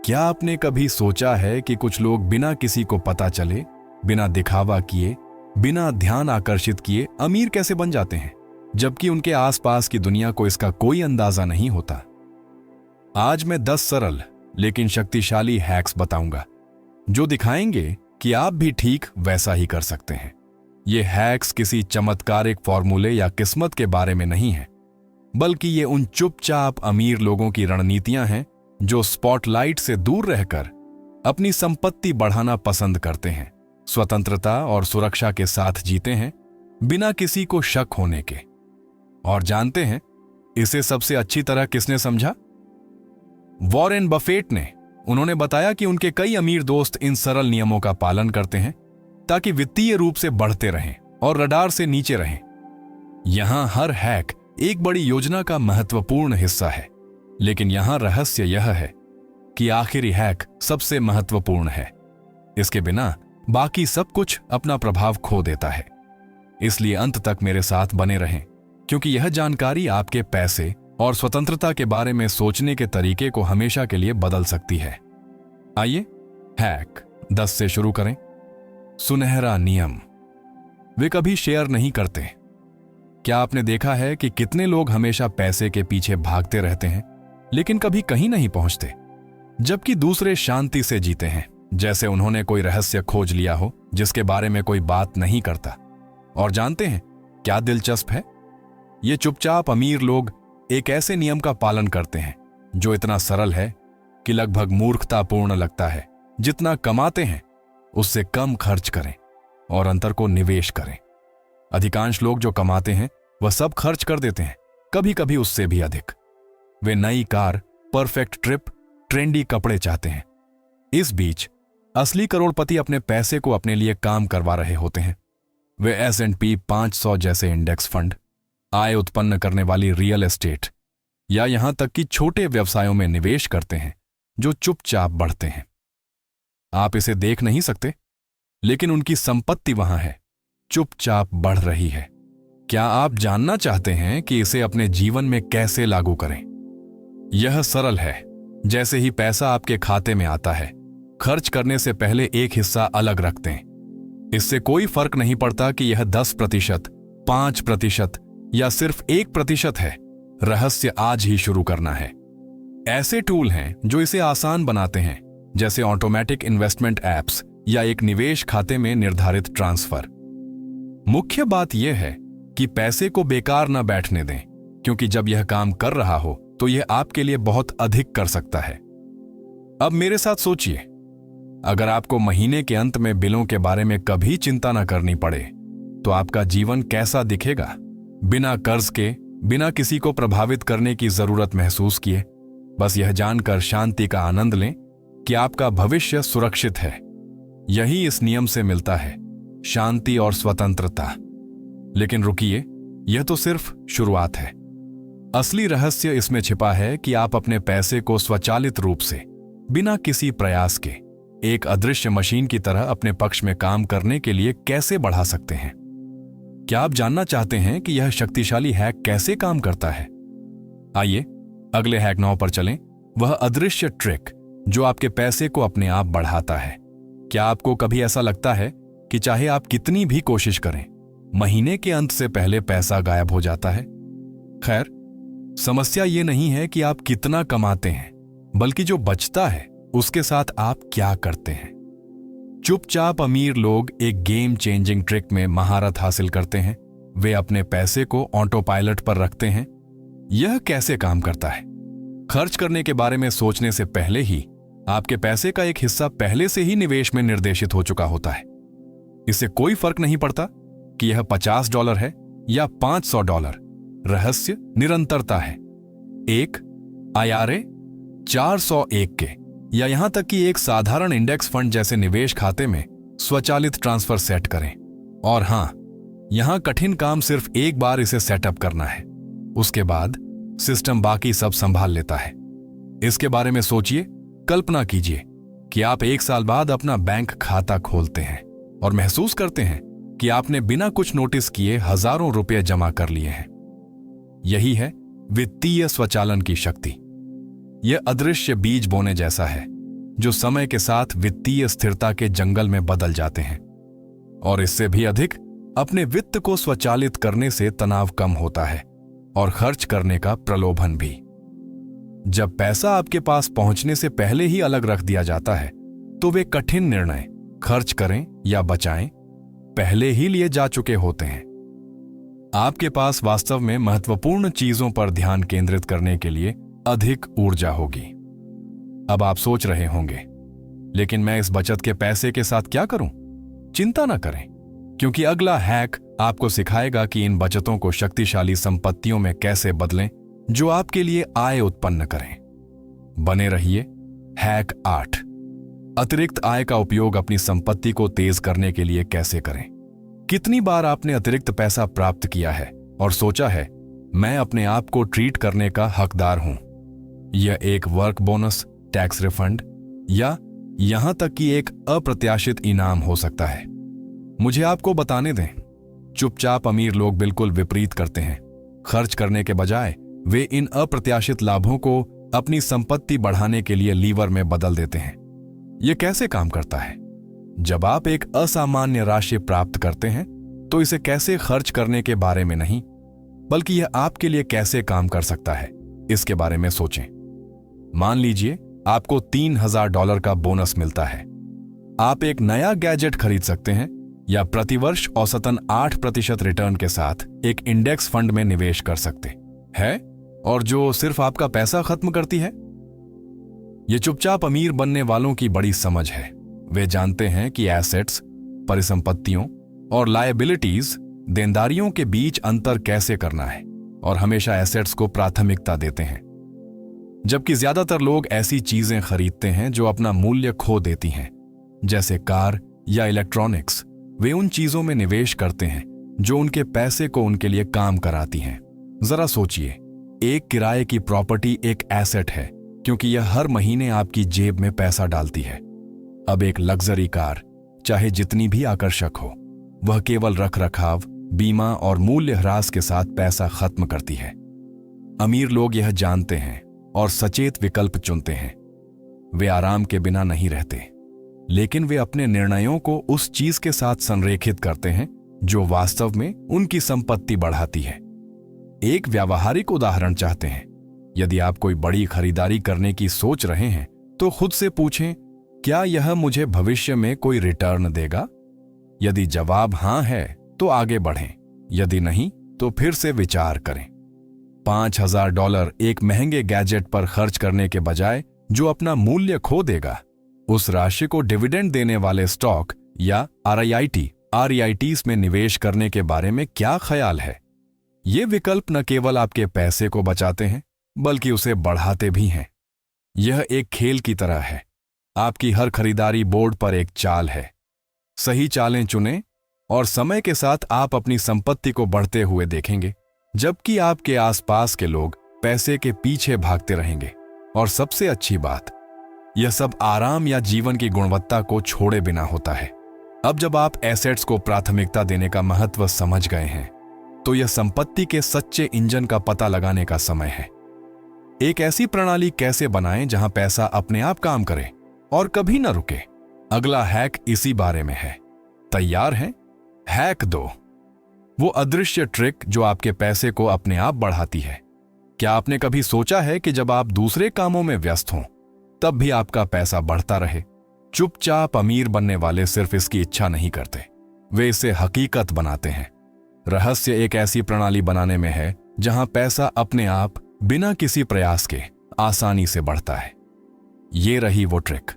क्या आपने कभी सोचा है कि कुछ लोग बिना किसी को पता चले, बिना दिखावा किए, बिना ध्यान आकर्षित किए अमीर कैसे बन जाते हैं, जबकि उनके आसपास की दुनिया को इसका कोई अंदाजा नहीं होता। आज मैं 10 सरल लेकिन शक्तिशाली हैक्स बताऊंगा जो दिखाएंगे कि आप भी ठीक वैसा ही कर सकते हैं। ये हैक्स किसी चमत्कारिक फॉर्मूले या किस्मत के बारे में नहीं है, बल्कि ये उन चुपचाप अमीर लोगों की रणनीतियां हैं जो स्पॉटलाइट से दूर रहकर अपनी संपत्ति बढ़ाना पसंद करते हैं, स्वतंत्रता और सुरक्षा के साथ जीते हैं, बिना किसी को शक होने के। और जानते हैं इसे सबसे अच्छी तरह किसने समझा? वॉरेन बफेट ने। उन्होंने बताया कि उनके कई अमीर दोस्त इन सरल नियमों का पालन करते हैं ताकि वित्तीय रूप से बढ़ते रहें और रडार से नीचे रहें। यहां हर हैक एक बड़ी योजना का महत्वपूर्ण हिस्सा है, लेकिन यहां रहस्य यह है कि आखिरी हैक सबसे महत्वपूर्ण है। इसके बिना बाकी सब कुछ अपना प्रभाव खो देता है। इसलिए अंत तक मेरे साथ बने रहें, क्योंकि यह जानकारी आपके पैसे और स्वतंत्रता के बारे में सोचने के तरीके को हमेशा के लिए बदल सकती है। आइए हैक 10 से शुरू करें। सुनहरा नियम। वे कभी शेयर नहीं करते। क्या आपने देखा है कि कितने लोग हमेशा पैसे के पीछे भागते रहते हैं लेकिन कभी कहीं नहीं पहुंचते, जबकि दूसरे शांति से जीते हैं, जैसे उन्होंने कोई रहस्य खोज लिया हो जिसके बारे में कोई बात नहीं करता। और जानते हैं क्या दिलचस्प है? ये चुपचाप अमीर लोग एक ऐसे नियम का पालन करते हैं जो इतना सरल है कि लगभग मूर्खतापूर्ण लगता है। जितना कमाते हैं उससे कम खर्च करें और अंतर को निवेश करें। अधिकांश लोग जो कमाते हैं वह सब खर्च कर देते हैं, कभी कभी उससे भी अधिक। वे नई कार, परफेक्ट ट्रिप, ट्रेंडी कपड़े चाहते हैं। इस बीच असली करोड़पति अपने पैसे को अपने लिए काम करवा रहे होते हैं। वे S&P 500 जैसे इंडेक्स फंड, आय उत्पन्न करने वाली रियल एस्टेट या यहां तक कि छोटे व्यवसायों में निवेश करते हैं जो चुपचाप बढ़ते हैं। आप इसे देख नहीं सकते, लेकिन उनकी संपत्ति वहां है, चुपचाप बढ़ रही है। क्या आप जानना चाहते हैं कि इसे अपने जीवन में कैसे लागू करें? यह सरल है। जैसे ही पैसा आपके खाते में आता है, खर्च करने से पहले एक हिस्सा अलग रख दें। इससे कोई फर्क नहीं पड़ता कि यह 10%, 5% या सिर्फ 1% है। रहस्य आज ही शुरू करना है। ऐसे टूल हैं जो इसे आसान बनाते हैं, जैसे ऑटोमेटिक इन्वेस्टमेंट एप्स या एक निवेश खाते में निर्धारित ट्रांसफर। मुख्य बात यह है कि पैसे को बेकार न बैठने दें, क्योंकि जब यह काम कर रहा हो तो यह आपके लिए बहुत अधिक कर सकता है। अब मेरे साथ सोचिए, अगर आपको महीने के अंत में बिलों के बारे में कभी चिंता न करनी पड़े तो आपका जीवन कैसा दिखेगा? बिना कर्ज के, बिना किसी को प्रभावित करने की जरूरत महसूस किए, बस यह जानकर शांति का आनंद लें कि आपका भविष्य सुरक्षित है। यही इस नियम से मिलता है, शांति और स्वतंत्रता। लेकिन रुकिए, यह तो सिर्फ शुरुआत है। असली रहस्य इसमें छिपा है कि आप अपने पैसे को स्वचालित रूप से, बिना किसी प्रयास के, एक अदृश्य मशीन की तरह अपने पक्ष में काम करने के लिए कैसे बढ़ा सकते हैं। क्या आप जानना चाहते हैं कि यह शक्तिशाली हैक कैसे काम करता है? आइए अगले हैक 9 पर चलें। वह अदृश्य ट्रिक जो आपके पैसे को अपने आप बढ़ाता है। क्या आपको कभी ऐसा लगता है कि चाहे आप कितनी भी कोशिश करें, महीने के अंत से पहले पैसा गायब हो जाता है? खैर, समस्या ये नहीं है कि आप कितना कमाते हैं, बल्कि जो बचता है उसके साथ आप क्या करते हैं। चुपचाप अमीर लोग एक गेम चेंजिंग ट्रिक में महारत हासिल करते हैं। वे अपने पैसे को ऑटो पायलट पर रखते हैं। यह कैसे काम करता है? खर्च करने के बारे में सोचने से पहले ही आपके पैसे का एक हिस्सा पहले से ही निवेश में निर्देशित हो चुका होता है। इससे कोई फर्क नहीं पड़ता कि यह $50 है या $500। रहस्य निरंतरता है। एक IRA 401 के या यहां तक कि एक साधारण इंडेक्स फंड जैसे निवेश खाते में स्वचालित ट्रांसफर सेट करें। और हां, यहां कठिन काम सिर्फ एक बार इसे सेटअप करना है। उसके बाद सिस्टम बाकी सब संभाल लेता है। इसके बारे में सोचिए। कल्पना कीजिए कि आप 1 साल बाद अपना बैंक खाता खोलते हैं और महसूस करते हैं कि आपने बिना कुछ नोटिस किए हजारों रुपए जमा कर लिए हैं। यही है वित्तीय स्वचालन की शक्ति। यह अदृश्य बीज बोने जैसा है। जो समय के साथ वित्तीय स्थिरता के जंगल में बदल जाते हैं। और इससे भी अधिक, अपने वित्त को स्वचालित करने से तनाव कम होता है और खर्च करने का प्रलोभन भी। जब पैसा आपके पास पहुंचने से पहले ही अलग रख दिया जाता है, तो वे कठिन निर्णय, खर्च करें या बचाएं, पहले ही लिए जा चुके होते हैं। आपके पास वास्तव में महत्वपूर्ण चीजों पर ध्यान केंद्रित करने के लिए अधिक ऊर्जा होगी। अब आप सोच रहे होंगे, लेकिन मैं इस बचत के पैसे के साथ क्या करूं? चिंता न करें, क्योंकि अगला हैक आपको सिखाएगा कि इन बचतों को शक्तिशाली संपत्तियों में कैसे बदलें जो आपके लिए आय उत्पन्न करें। बने रहिए। हैक 8, अतिरिक्त आय का उपयोग अपनी संपत्ति को तेज करने के लिए कैसे करें। कितनी बार आपने अतिरिक्त पैसा प्राप्त किया है और सोचा है, मैं अपने आप को ट्रीट करने का हकदार हूं। यह एक वर्क बोनस, टैक्स रिफंड या यहां तक कि एक अप्रत्याशित इनाम हो सकता है। मुझे आपको बताने दें, चुपचाप अमीर लोग बिल्कुल विपरीत करते हैं। खर्च करने के बजाय वे इन अप्रत्याशित लाभों को अपनी संपत्ति बढ़ाने के लिए लीवर में बदल देते हैं। यह कैसे काम करता है? जब आप एक असामान्य राशि प्राप्त करते हैं, तो इसे कैसे खर्च करने के बारे में नहीं, बल्कि यह आपके लिए कैसे काम कर सकता है, इसके बारे में सोचें। मान लीजिए आपको $3000 का बोनस मिलता है। आप एक नया गैजेट खरीद सकते हैं या प्रतिवर्ष औसतन 8% रिटर्न के साथ एक इंडेक्स फंड में निवेश कर सकते हैं, और जो सिर्फ आपका पैसा खत्म करती है। यह चुपचाप अमीर बनने वालों की बड़ी समझ है। वे जानते हैं कि एसेट्स, परिसंपत्तियों और लायबिलिटीज, देनदारियों के बीच अंतर कैसे करना है, और हमेशा एसेट्स को प्राथमिकता देते हैं। जबकि ज्यादातर लोग ऐसी चीजें खरीदते हैं जो अपना मूल्य खो देती हैं, जैसे कार या इलेक्ट्रॉनिक्स। वे उन चीजों में निवेश करते हैं जो उनके पैसे को उनके लिए काम कराती हैं। जरा सोचिए, एक किराए की प्रॉपर्टी एक एसेट है, क्योंकि यह हर महीने आपकी जेब में पैसा डालती है। अब एक लग्जरी कार, चाहे जितनी भी आकर्षक हो, वह केवल रखरखाव, बीमा और मूल्य ह्रास के साथ पैसा खत्म करती है। अमीर लोग यह जानते हैं और सचेत विकल्प चुनते हैं। वे आराम के बिना नहीं रहते, लेकिन वे अपने निर्णयों को उस चीज के साथ संरेखित करते हैं जो वास्तव में उनकी संपत्ति बढ़ाती है। एक व्यावहारिक उदाहरण चाहते हैं? यदि आप कोई बड़ी खरीदारी करने की सोच रहे हैं, तो खुद से पूछें, क्या यह मुझे भविष्य में कोई रिटर्न देगा? यदि जवाब हां है, तो आगे बढ़ें। यदि नहीं, तो फिर से विचार करें। $5000 एक महंगे गैजेट पर खर्च करने के बजाय जो अपना मूल्य खो देगा, उस राशि को डिविडेंड देने वाले स्टॉक या REITs में निवेश करने के बारे में क्या ख्याल है? ये विकल्प न केवल आपके पैसे को बचाते हैं, बल्कि उसे बढ़ाते भी हैं। यह एक खेल की तरह है। आपकी हर खरीदारी बोर्ड पर एक चाल है। सही चालें चुनें और समय के साथ आप अपनी संपत्ति को बढ़ते हुए देखेंगे, जबकि आपके आसपास के लोग पैसे के पीछे भागते रहेंगे। और सबसे अच्छी बात, यह सब आराम या जीवन की गुणवत्ता को छोड़े बिना होता है। अब जब आप एसेट्स को प्राथमिकता देने का महत्व समझ गए हैं, तो यह संपत्ति के सच्चे इंजन का पता लगाने का समय है। एक ऐसी प्रणाली कैसे बनाएं जहां पैसा अपने आप काम करे और कभी न रुके। अगला हैक इसी बारे में है। तैयार हैं? हैक 2, वो अदृश्य ट्रिक जो आपके पैसे को अपने आप बढ़ाती है। क्या आपने कभी सोचा है कि जब आप दूसरे कामों में व्यस्त हों, तब भी आपका पैसा बढ़ता रहे? चुपचाप अमीर बनने वाले सिर्फ इसकी इच्छा नहीं करते, वे इसे हकीकत बनाते हैं। रहस्य एक ऐसी प्रणाली बनाने में है जहां पैसा अपने आप, बिना किसी प्रयास के, आसानी से बढ़ता है। ये रही वो ट्रिक।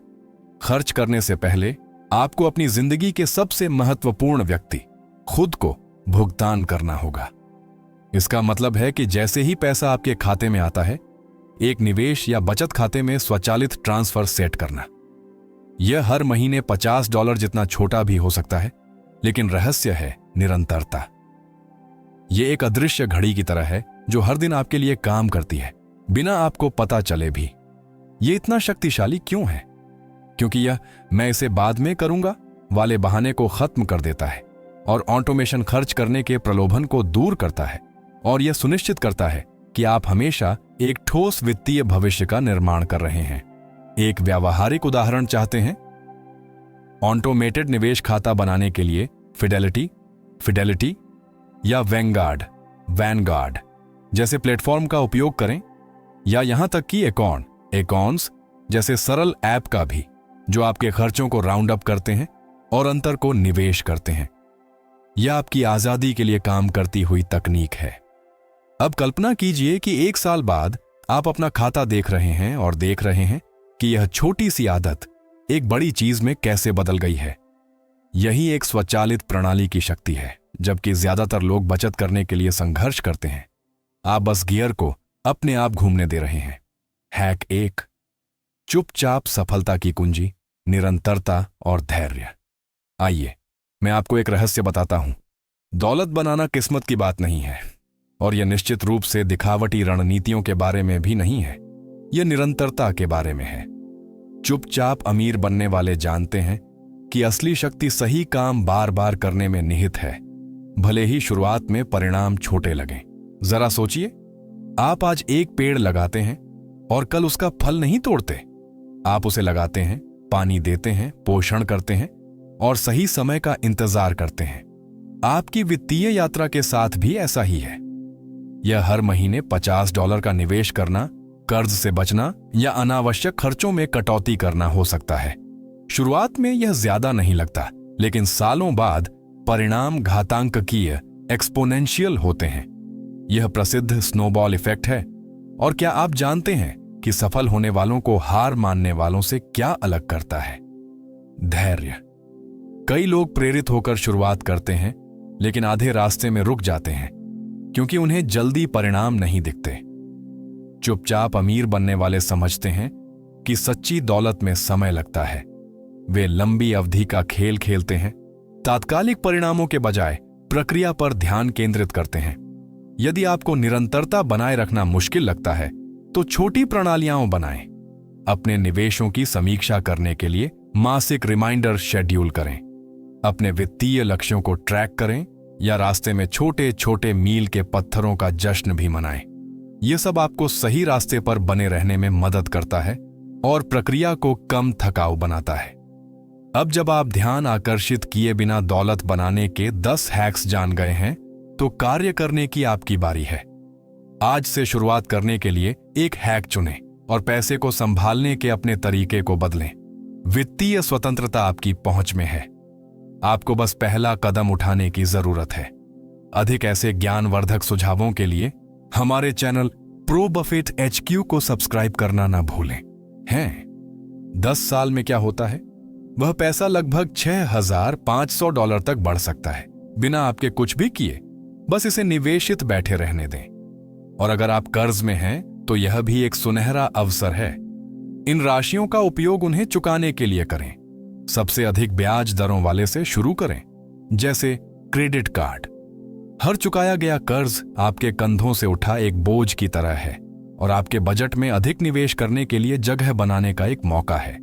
खर्च करने से पहले आपको अपनी जिंदगी के सबसे महत्वपूर्ण व्यक्ति, खुद को भुगतान करना होगा। इसका मतलब है कि जैसे ही पैसा आपके खाते में आता है, एक निवेश या बचत खाते में स्वचालित ट्रांसफर सेट करना। यह हर महीने $50 जितना छोटा भी हो सकता है, लेकिन रहस्य है निरंतरता। यह एक अदृश्य घड़ी की तरह है जो हर दिन आपके लिए काम करती है, बिना आपको पता चले भी। यह इतना शक्तिशाली क्यों है? क्योंकि यह मैं इसे बाद में करूंगा वाले बहाने को खत्म कर देता है और ऑटोमेशन खर्च करने के प्रलोभन को दूर करता है, और यह सुनिश्चित करता है कि आप हमेशा एक ठोस वित्तीय भविष्य का निर्माण कर रहे हैं। एक व्यावहारिक उदाहरण चाहते हैं? ऑटोमेटेड निवेश खाता बनाने के लिए फिडेलिटी या वैनगार्ड जैसे प्लेटफॉर्म का उपयोग करें, या यहां तक कि एकॉन्स जैसे सरल ऐप का भी, जो आपके खर्चों को राउंड अप करते हैं और अंतर को निवेश करते हैं। यह आपकी आजादी के लिए काम करती हुई तकनीक है। अब कल्पना कीजिए कि 1 साल बाद आप अपना खाता देख रहे हैं और देख रहे हैं कि यह छोटी सी आदत एक बड़ी चीज में कैसे बदल गई है। यही एक स्वचालित प्रणाली की शक्ति है। जबकि ज्यादातर लोग बचत करने के लिए संघर्ष करते हैं, आप बस गियर को अपने आप घूमने दे रहे हैं। हैक 1, चुपचाप सफलता की कुंजी, निरंतरता और धैर्य। आइए मैं आपको एक रहस्य बताता हूं। दौलत बनाना किस्मत की बात नहीं है, और यह निश्चित रूप से दिखावटी रणनीतियों के बारे में भी नहीं है। यह निरंतरता के बारे में है। चुपचाप अमीर बनने वाले जानते हैं कि असली शक्ति सही काम बार बार करने में निहित है, भले ही शुरुआत में परिणाम छोटे लगें। जरा सोचिए, आप आज एक पेड़ लगाते हैं और कल उसका फल नहीं तोड़ते। आप उसे लगाते हैं, पानी देते हैं, पोषण करते हैं और सही समय का इंतजार करते हैं। आपकी वित्तीय यात्रा के साथ भी ऐसा ही है। यह हर महीने $50 का निवेश करना, कर्ज से बचना या अनावश्यक खर्चों में कटौती करना हो सकता है। शुरुआत में यह ज्यादा नहीं लगता, लेकिन सालों बाद परिणाम घातांकीय एक्सपोनेंशियल होते हैं। यह प्रसिद्ध स्नोबॉल इफेक्ट है। और क्या आप जानते हैं कि सफल होने वालों को हार मानने वालों से क्या अलग करता है? धैर्य। कई लोग प्रेरित होकर शुरुआत करते हैं, लेकिन आधे रास्ते में रुक जाते हैं क्योंकि उन्हें जल्दी परिणाम नहीं दिखते। चुपचाप अमीर बनने वाले समझते हैं कि सच्ची दौलत में समय लगता है। वे लंबी अवधि का खेल खेलते हैं, तात्कालिक परिणामों के बजाय प्रक्रिया पर ध्यान केंद्रित करते हैं। यदि आपको निरंतरता बनाए रखना मुश्किल लगता है, तो छोटी प्रणालियां बनाएं। अपने निवेशों की समीक्षा करने के लिए मासिक रिमाइंडर शेड्यूल करें। अपने वित्तीय लक्ष्यों को ट्रैक करें या रास्ते में छोटे छोटे मील के पत्थरों का जश्न भी मनाएं। यह सब आपको सही रास्ते पर बने रहने में मदद करता है और प्रक्रिया को कम थकाऊ बनाता है। अब जब आप ध्यान आकर्षित किए बिना दौलत बनाने के 10 हैक्स जान गए हैं, तो कार्य करने की आपकी बारी है। आज से शुरुआत करने के लिए एक हैक चुनें और पैसे को संभालने के अपने तरीके को बदलें। वित्तीय स्वतंत्रता आपकी पहुंच में है। आपको बस पहला कदम उठाने की जरूरत है। अधिक ऐसे ज्ञानवर्धक सुझावों के लिए हमारे चैनल प्रो बफेट HQ को सब्सक्राइब करना ना भूलें। 10 साल में क्या होता है? वह पैसा लगभग $6,500 तक बढ़ सकता है, बिना आपके कुछ भी किए। बस इसे निवेशित बैठे रहने दें। और अगर आप कर्ज में हैं, तो यह भी एक सुनहरा अवसर है। इन राशियों का उपयोग उन्हें चुकाने के लिए करें। सबसे अधिक ब्याज दरों वाले से शुरू करें, जैसे क्रेडिट कार्ड। हर चुकाया गया कर्ज आपके कंधों से उठा एक बोझ की तरह है और आपके बजट में अधिक निवेश करने के लिए जगह बनाने का एक मौका है।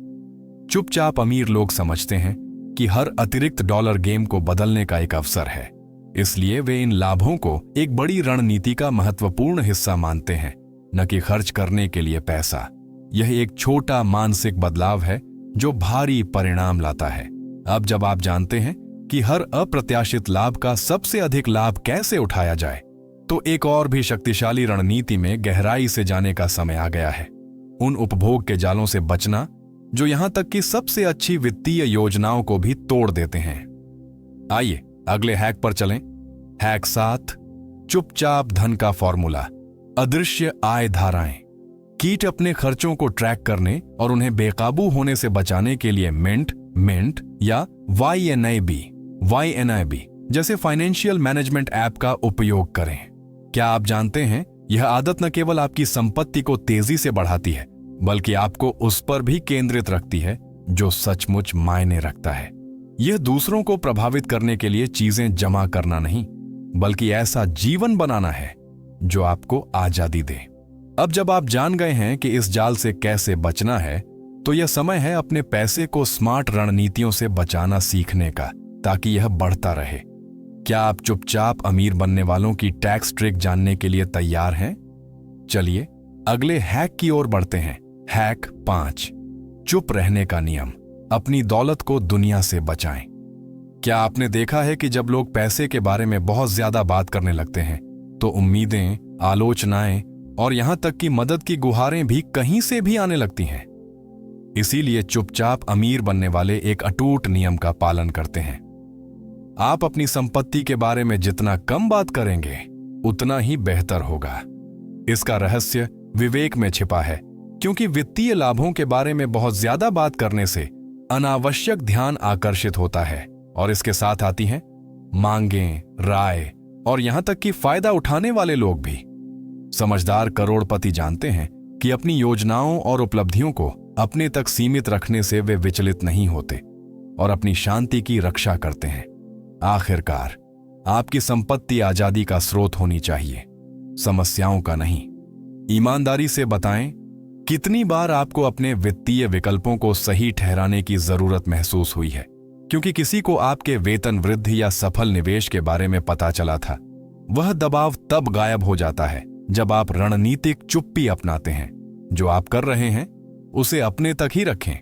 चुपचाप अमीर लोग समझते हैं कि हर अतिरिक्त डॉलर गेम को बदलने का एक अवसर है, इसलिए वे इन लाभों को एक बड़ी रणनीति का महत्वपूर्ण हिस्सा मानते हैं, न कि खर्च करने के लिए पैसा। यह एक छोटा मानसिक बदलाव है जो भारी परिणाम लाता है। अब जब आप जानते हैं कि हर अप्रत्याशित लाभ का सबसे अधिक लाभ कैसे उठाया जाए, तो एक और भी शक्तिशाली रणनीति में गहराई से जाने का समय आ गया है। उन उपभोग के जालों से बचना जो यहां तक कि सबसे अच्छी वित्तीय योजनाओं को भी तोड़ देते हैं। आइए अगले हैक पर चलें। हैक 7, चुपचाप धन का फॉर्मूला, अदृश्य आय धाराएं। कीट अपने खर्चों को ट्रैक करने और उन्हें बेकाबू होने से बचाने के लिए मिंट या YNIB जैसे फाइनेंशियल मैनेजमेंट ऐप का उपयोग करें। क्या आप जानते हैं, यह आदत न केवल आपकी संपत्ति को तेजी से बढ़ाती है, बल्कि आपको उस पर भी केंद्रित रखती है जो सचमुच मायने रखता है। यह दूसरों को प्रभावित करने के लिए चीजें जमा करना नहीं, बल्कि ऐसा जीवन बनाना है जो आपको आजादी दे। अब जब आप जान गए हैं कि इस जाल से कैसे बचना है, तो यह समय है अपने पैसे को स्मार्ट रणनीतियों से बचाना सीखने का, ताकि यह बढ़ता रहे। क्या आप चुपचाप अमीर बनने वालों की टैक्स ट्रिक जानने के लिए तैयार हैं? चलिए अगले हैक की ओर बढ़ते हैं। हैक 5, चुप रहने का नियम। अपनी दौलत को दुनिया से बचाएं। क्या आपने देखा है कि जब लोग पैसे के बारे में बहुत ज्यादा बात करने लगते हैं तो उम्मीदें, आलोचनाएं और यहां तक कि मदद की गुहारें भी कहीं से भी आने लगती हैं। इसीलिए चुपचाप अमीर बनने वाले एक अटूट नियम का पालन करते हैं। आप अपनी संपत्ति के बारे में जितना कम बात करेंगे उतना ही बेहतर होगा। इसका रहस्य विवेक में छिपा है, क्योंकि वित्तीय लाभों के बारे में बहुत ज्यादा बात करने से अनावश्यक ध्यान आकर्षित होता है और इसके साथ आती हैं मांगें, राय और यहां तक कि फायदा उठाने वाले लोग भी। समझदार करोड़पति जानते हैं कि अपनी योजनाओं और उपलब्धियों को अपने तक सीमित रखने से वे विचलित नहीं होते और अपनी शांति की रक्षा करते हैं। आखिरकार आपकी संपत्ति आजादी का स्रोत होनी चाहिए, समस्याओं का नहीं। ईमानदारी से बताएं, कितनी बार आपको अपने वित्तीय विकल्पों को सही ठहराने की जरूरत महसूस हुई है क्योंकि किसी को आपके वेतन वृद्धि या सफल निवेश के बारे में पता चला था। वह दबाव तब गायब हो जाता है जब आप रणनीतिक चुप्पी अपनाते हैं। जो आप कर रहे हैं उसे अपने तक ही रखें।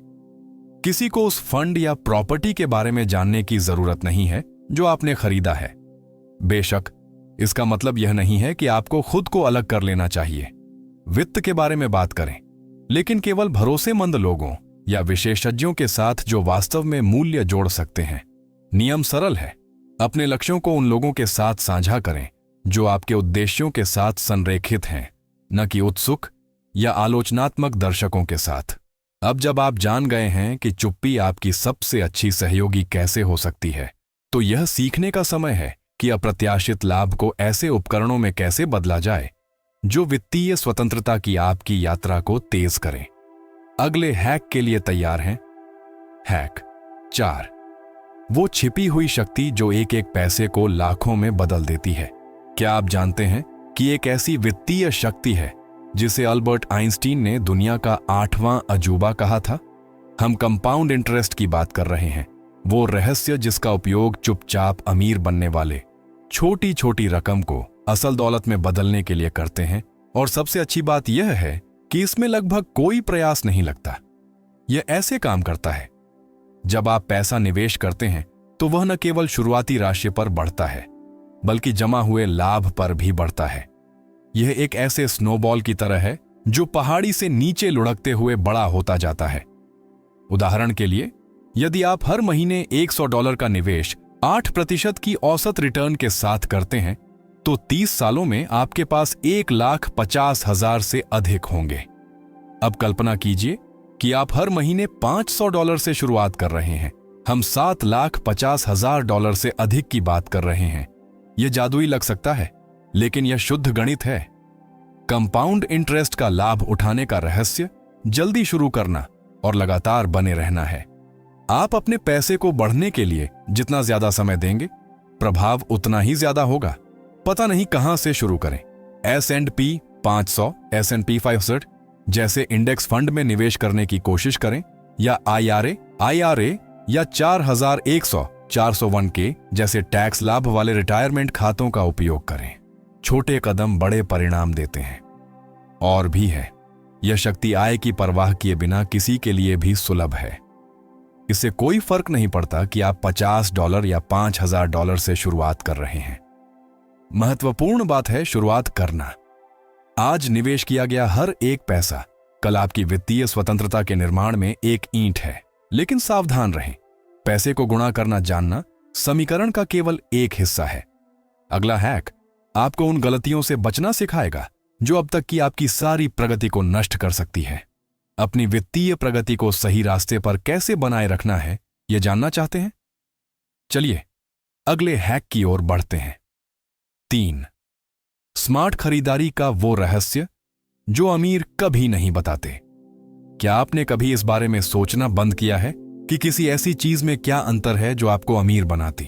किसी को उस फंड या प्रॉपर्टी के बारे में जानने की जरूरत नहीं है जो आपने खरीदा है। बेशक इसका मतलब यह नहीं है कि आपको खुद को अलग कर लेना चाहिए। वित्त के बारे में बात करें, लेकिन केवल भरोसेमंद लोगों या विशेषज्ञों के साथ जो वास्तव में मूल्य जोड़ सकते हैं। नियम सरल है, अपने लक्ष्यों को उन लोगों के साथ साझा करें जो आपके उद्देश्यों के साथ संरेखित हैं, न कि उत्सुक या आलोचनात्मक दर्शकों के साथ। अब जब आप जान गए हैं कि चुप्पी आपकी सबसे अच्छी सहयोगी कैसे हो सकती है, तो यह सीखने का समय है कि अप्रत्याशित लाभ को ऐसे उपकरणों में कैसे बदला जाए जो वित्तीय स्वतंत्रता की आपकी यात्रा को तेज करें। अगले हैक के लिए तैयार हैं? हैक 4, वो छिपी हुई शक्ति जो एक एक पैसे को लाखों में बदल देती है। क्या आप जानते हैं कि एक ऐसी वित्तीय शक्ति है जिसे अल्बर्ट आइंस्टीन ने दुनिया का 8वां अजूबा कहा था? हम कंपाउंड इंटरेस्ट की बात कर रहे हैं, वो रहस्य जिसका उपयोग चुपचाप अमीर बनने वाले छोटी छोटी रकम को असल दौलत में बदलने के लिए करते हैं। और सबसे अच्छी बात यह है कि इसमें लगभग कोई प्रयास नहीं लगता। यह ऐसे काम करता है, जब आप पैसा निवेश करते हैं तो वह न केवल शुरुआती राशि पर बढ़ता है बल्कि जमा हुए लाभ पर भी बढ़ता है। यह एक ऐसे स्नोबॉल की तरह है जो पहाड़ी से नीचे लुढ़कते हुए बड़ा होता जाता है। उदाहरण के लिए, यदि आप हर महीने $100 का निवेश 8% की औसत रिटर्न के साथ करते हैं तो 30 सालों में आपके पास 1,50,000 से अधिक होंगे। अब कल्पना कीजिए कि आप हर महीने $500 से शुरुआत कर रहे हैं। हम $7,50,000 से अधिक की बात कर रहे हैं। यह जादुई लग सकता है, लेकिन यह शुद्ध गणित है। कंपाउंड इंटरेस्ट का लाभ उठाने का रहस्य जल्दी शुरू करना और लगातार बने रहना है। आप अपने पैसे को बढ़ने के लिए जितना ज्यादा समय देंगे, प्रभाव उतना ही ज्यादा होगा। पता नहीं कहां से शुरू करें। S&P 500, S&P 500 जैसे इंडेक्स फंड में निवेश करने की कोशिश करें, या IRA या 4100 401k जैसे टैक्स लाभ वाले रिटायरमेंट खातों का उपयोग करें। छोटे कदम बड़े परिणाम देते हैं। और भी है, यह शक्ति आय की परवाह किए बिना किसी के लिए भी सुलभ है। इससे कोई फर्क नहीं पड़ता कि आप $50 या $5,000 से शुरुआत कर रहे हैं। महत्वपूर्ण बात है शुरुआत करना। आज निवेश किया गया हर एक पैसा कल आपकी वित्तीय स्वतंत्रता के निर्माण में एक ईंट है। लेकिन सावधान रहें, पैसे को गुणा करना जानना समीकरण का केवल एक हिस्सा है। अगला हैक आपको उन गलतियों से बचना सिखाएगा जो अब तक की आपकी सारी प्रगति को नष्ट कर सकती है। अपनी वित्तीय प्रगति को सही रास्ते पर कैसे बनाए रखना है, यह जानना चाहते हैं? चलिए अगले हैक की ओर बढ़ते हैं। 3, स्मार्ट खरीदारी का वो रहस्य जो अमीर कभी नहीं बताते। क्या आपने कभी इस बारे में सोचना बंद किया है कि किसी ऐसी चीज में क्या अंतर है जो आपको अमीर बनाती?